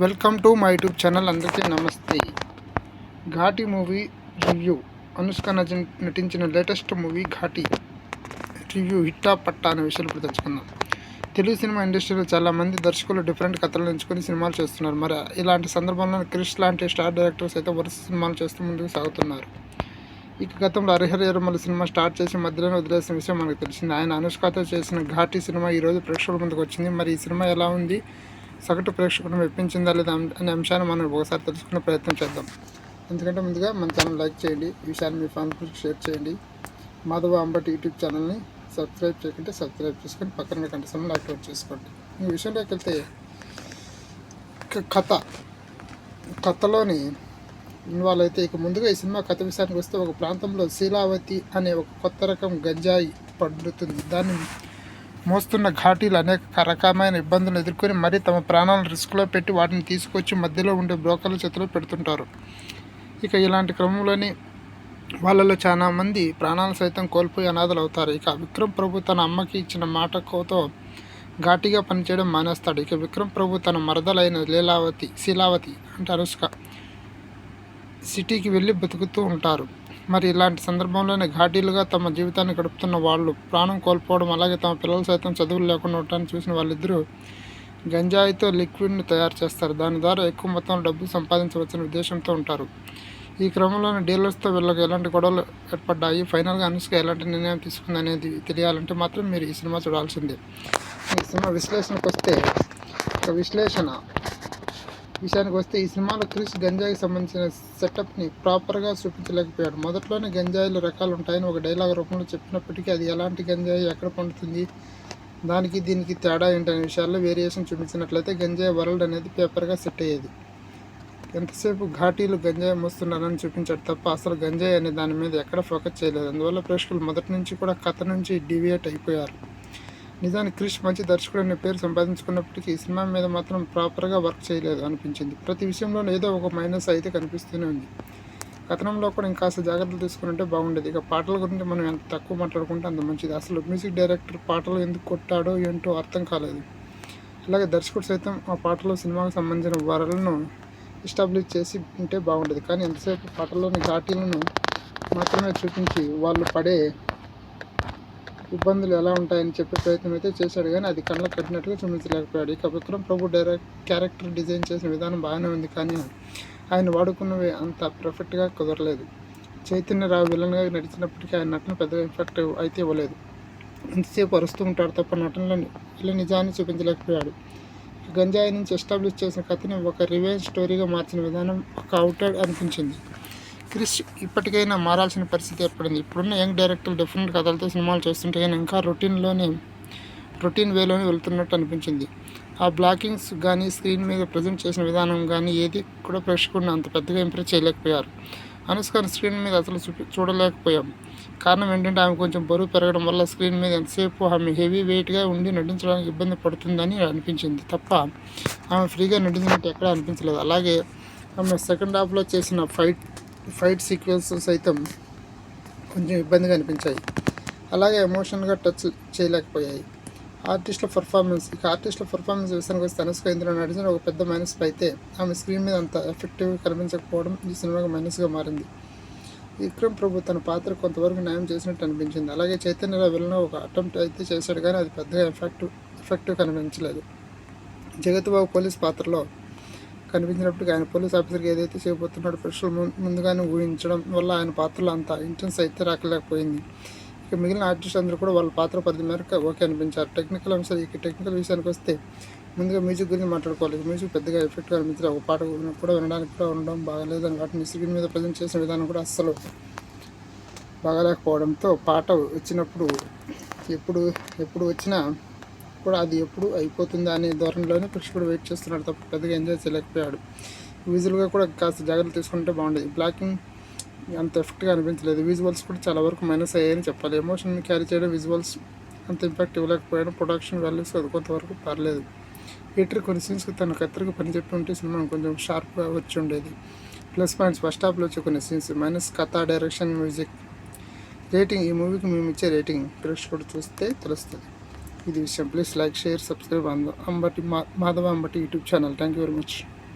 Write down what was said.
Welcome to my YouTube channel. అందరికీ నమస్తే. Ghaati movie review. Anushka నటించిన లేటెస్ట్ మూవీ ఘాటి రివ్యూ హిట్టా పట్టా అనే విషయాలు ఇప్పుడు తెలుసుకుందాం. తెలుగు సినిమా ఇండస్ట్రీలో చాలామంది దర్శకులు డిఫరెంట్ కథలను ఎంచుకొని సినిమాలు చేస్తున్నారు. మరి ఇలాంటి సందర్భంలో క్రిష్ లాంటి స్టార్ డైరెక్టర్స్ అయితే వరుస సినిమాలు చేస్తూ ముందుకు సాగుతున్నారు. ఇక గతంలో హరిహర వీరమల్లు సినిమా స్టార్ట్ చేసి మధ్యలోనే వదిలేసిన విషయం మనకు తెలిసింది. ఆయన అనుష్కతో చేసిన ఘాటి సినిమా ఈరోజు ప్రేక్షకుల ముందుకు వచ్చింది. మరి ఈ సినిమా ఎలా ఉంది, సగటు ప్రేక్షకులను మెప్పించిందా లేదా అనే అంశాన్ని మనం ఒకసారి తెలుసుకునే ప్రయత్నం చేద్దాం. ఎందుకంటే ముందుగా మన ఛానల్ లైక్ చేయండి, ఈ విషయాన్ని మీ ఫ్రెండ్స్కి షేర్ చేయండి. మాధవ అంబటి యూట్యూబ్ ఛానల్ని సబ్స్క్రైబ్ చేయకుంటే సబ్స్క్రైబ్ చేసుకొని పక్కన గంట సమయంలో యాక్టివేట్ చేసుకోండి. ఈ విషయంలోకి వెళ్తే కథలోని ఇన్వాల్వ్ అయితే ఇక ముందుగా ఈ సినిమా కథ విషయానికి వస్తే ఒక ప్రాంతంలో శీలావతి అనే ఒక కొత్త రకం గంజాయి పండుతుంది. దాన్ని మోస్తున్న ఘాటీలు అనేక రకమైన ఇబ్బందులు ఎదుర్కొని మరీ తమ ప్రాణాలను రిస్క్లో పెట్టి వాటిని తీసుకొచ్చి మధ్యలో ఉండే బ్రోకర్ల చేతిలో పెడుతుంటారు. ఇక ఇలాంటి క్రమంలోని వాళ్ళలో చాలా మంది ప్రాణాలు సైతం కోల్పోయి అనాథలు అవుతారు. ఇక విక్రమ్ ప్రభు తన అమ్మకి ఇచ్చిన మాటతో ఘాటిగా పనిచేయడం మానేస్తాడు. ఇక విక్రమ్ ప్రభు తన మరదలైన శీలావతి అంటే అనుష్క సిటీకి వెళ్ళి బతుకుతూ ఉంటారు. మరి ఇలాంటి సందర్భంలోనే ఘాటీలుగా తమ జీవితాన్ని గడుపుతున్న వాళ్ళు ప్రాణం కోల్పోవడం, అలాగే తమ పిల్లలు సైతం చదువులు లేకుండా ఉండటాన్ని చూసిన వాళ్ళిద్దరూ గంజాయితో లిక్విడ్ని తయారు చేస్తారు. దాని ద్వారా ఎక్కువ మొత్తంలో డబ్బు సంపాదించవచ్చని ఉద్దేశంతో ఉంటారు. ఈ క్రమంలోనే డీలర్స్తో వీళ్ళకి ఎలాంటి గొడవలు ఏర్పడ్డాయి, ఫైనల్గా అనుష్క ఎలాంటి నిర్ణయం తీసుకుంది అనేది తెలియాలంటే మాత్రం మీరు ఈ సినిమా చూడాల్సిందే. ఈ సినిమా విశ్లేషణకు వస్తే విషయానికి వస్తే ఈ సినిమాలో క్రిష్ గంజాయికి సంబంధించిన సెటప్ని ప్రాపర్గా చూపించలేకపోయాడు. మొదట్లోనే గంజాయిలు రకాలు ఉంటాయని ఒక డైలాగ్ రూపంలో చెప్పినప్పటికీ అది ఎలాంటి గంజాయి, ఎక్కడ పండుతుంది, దానికి దీనికి తేడా ఏంటనే విషయాల్లో వేరియేషన్ చూపించినట్లయితే గంజాయి వరల్డ్ అనేది పేపర్గా సెట్ అయ్యేది. ఎంతసేపు ఘాటీలు గంజాయి మోస్తున్నారని చూపించాడు తప్ప అసలు గంజాయి అనే దాని మీద ఎక్కడ ఫోకస్ చేయలేదు. అందువల్ల ప్రేక్షకులు మొదటి నుంచి కూడా కథ నుంచి డివియేట్ అయిపోయారు. నిజానికి క్రిష్ మంచి దర్శకుడు అనే పేరు సంపాదించుకున్నప్పటికీ ఈ సినిమా మీద మాత్రం ప్రాపర్గా వర్క్ చేయలేదు అనిపించింది. ప్రతి విషయంలో ఏదో ఒక మైనస్ అయితే కనిపిస్తూనే ఉంది. కథనంలో కూడా ఇంకాస్త జాగ్రత్తలు తీసుకుంటే బాగుండేది. ఇక పాటల గురించి మనం ఎంత తక్కువ మాట్లాడుకుంటే అంత మంచిది. అసలు మ్యూజిక్ డైరెక్టర్ పాటలు ఎందుకు కొట్టాడో ఏంటో అర్థం కాలేదు. అలాగే దర్శకుడు సైతం ఆ పాటలో సినిమాకు సంబంధించిన వరలను ఎస్టాబ్లిష్ చేసి ఉంటే బాగుండేది. కానీ ఎంతసేపు పాటల్లోని ఘాటీలను మాత్రమే చూపించి వాళ్ళు పడే ఇబ్బందులు ఎలా ఉంటాయని చెప్పే ప్రయత్నం అయితే చేశాడు, కానీ అది కళ్ళకు కట్టినట్టుగా చూపించలేకపోయాడు. ఇక విక్రమ్ ప్రభు క్యారెక్టర్ డిజైన్ చేసిన విధానం బాగానే ఉంది, కానీ ఆయన వాడుకున్నవి అంత పర్ఫెక్ట్గా కుదరలేదు. చైతన్యరావు విలన్గా నడిచినప్పటికీ ఆయన నటన పెద్దగా ఎఫెక్టివ్ అయితే ఇవ్వలేదు. ఎంతసేపు అరుస్తూ ఉంటాడు తప్ప నటనలో నిజాన్ని చూపించలేకపోయాడు. గంజాయి నుంచి ఎస్టాబ్లిష్ చేసిన కథని ఒక రివెంజ్ స్టోరీగా మార్చిన విధానం ఒక అవుటెడ్ అనిపించింది. క్రిష్ ఇప్పటికైనా మారాల్సిన పరిస్థితి ఏర్పడింది. ఇప్పుడున్న యంగ్ డైరెక్టర్లు డిఫరెంట్ కథలతో సినిమాలు చేస్తుంటే ఆయన ఇంకా రొటీన్ వేలోనే వెళ్తున్నట్టు అనిపించింది. ఆ బ్లాకింగ్స్ కానీ స్క్రీన్ మీద ప్రజెంట్ చేసిన విధానం కానీ ఏది కూడా ప్రేక్షకుడిని అంత పెద్దగా ఇంప్రెస్ చేయలేకపోయారు. అనుష్కని స్క్రీన్ మీద అసలు చూడలేకపోయాం. కారణం ఏంటంటే ఆమె కొంచెం బరువు పెరగడం వల్ల స్క్రీన్ మీద ఎంతసేపు ఆమె హెవీ వెయిట్గా ఉండి నటించడానికి ఇబ్బంది పడుతుందని అనిపించింది తప్ప ఆమె ఫ్రీగా నటించినట్టు ఎక్కడా అనిపించలేదు. అలాగే ఆమె సెకండ్ హాఫ్లో చేసిన ఫైట్ సీక్వెన్స్ సైతం కొంచెం ఇబ్బందిగా అనిపించాయి. అలాగే ఎమోషనల్గా టచ్ చేయలేకపోయాయి. ఆర్టిస్టుల పర్ఫార్మెన్స్ విషయానికి వస్తే అనుష్క ఇందులో నటించిన ఒక పెద్ద మైనస్ అయితే ఆమె స్క్రీన్ మీద అంత ఎఫెక్టివ్గా కనిపించకపోవడం ఈ సినిమాకి మైనస్గా మారింది. విక్రమ్ ప్రభు తన పాత్ర కొంతవరకు న్యాయం చేసినట్టు అనిపించింది. అలాగే చైతన్యరావు విలన్ ఒక అటెంప్ట్ అయితే చేశాడు, కానీ అది పెద్దగా ఎఫెక్టివ్ కనిపించలేదు. జగత్ బాబు పోలీస్ పాత్రలో కనిపించినప్పటికీ ఆయన పోలీస్ ఆఫీసర్కి ఏదైతే చేయబోతున్నాడో ప్రేక్షకులు ముందుగానే ఊహించడం వల్ల ఆయన పాత్రలో అంత ఇంటెన్స్ అయితే రాకలేకపోయింది. ఇక మిగిలిన ఆర్టిస్ట్ అందరూ కూడా వాళ్ళ పాత్ర పరిధి మేరకు ఓకే అనిపించారు. టెక్నికల్ విషయానికి వస్తే ముందుగా మ్యూజిక్ గురించి మాట్లాడుకోవాలి. మ్యూజిక్ పెద్దగా ఎఫెక్ట్గా అనిపించలేదు. ఒక పాట కూడా వినడానికి కూడా ఉండడం బాగాలేదని వాటిని స్క్రీన్ మీద ప్రజెంట్ చేసిన విధానం కూడా అస్సలు బాగాలేకపోవడంతో పాట వచ్చినప్పుడు ఎప్పుడు వచ్చినా కూడా అది ఎప్పుడు అయిపోతుందా అనే ధోరణిలోనే ప్రేక్షకుడు వెయిట్ చేస్తున్నాడు తప్ప పెద్దగా ఎంజాయ్ చేయలేకపోయాడు. విజువల్గా కూడా కాస్త జాగ్రత్తలు తీసుకుంటే బాగుండేది. బ్లాకింగ్ అంత ఎఫెక్ట్గా అనిపించలేదు. విజువల్స్ కూడా చాలా వరకు మైనస్ అయ్యాయని చెప్పాలి. ఎమోషన్ని క్యారీ చేయడం విజువల్స్ అంత ఇంపాక్ట్ ఇవ్వలేకపోయాడు. ప్రొడక్షన్ వాల్యూస్ అది కొంతవరకు పర్లేదు. ఎడిటర్ కొన్ని సీన్స్కి తన కత్తిరికి పని చెప్పి ఉంటే సినిమా కొంచెం షార్ప్గా వచ్చి ఉండేది. ప్లస్ పాయింట్స్ ఫస్ట్ హాఫ్లో వచ్చే కొన్ని సీన్స్, మైనస్ కథ, డైరెక్షన్, మ్యూజిక్. రేటింగ్, ఈ మూవీకి మేము ఇచ్చే రేటింగ్ ప్రేక్షకుడు చూస్తే తెలుస్తుంది. ఇది విషయం. Please like, share, subscribe Madhava Ambati YouTube channel. Thank you very much.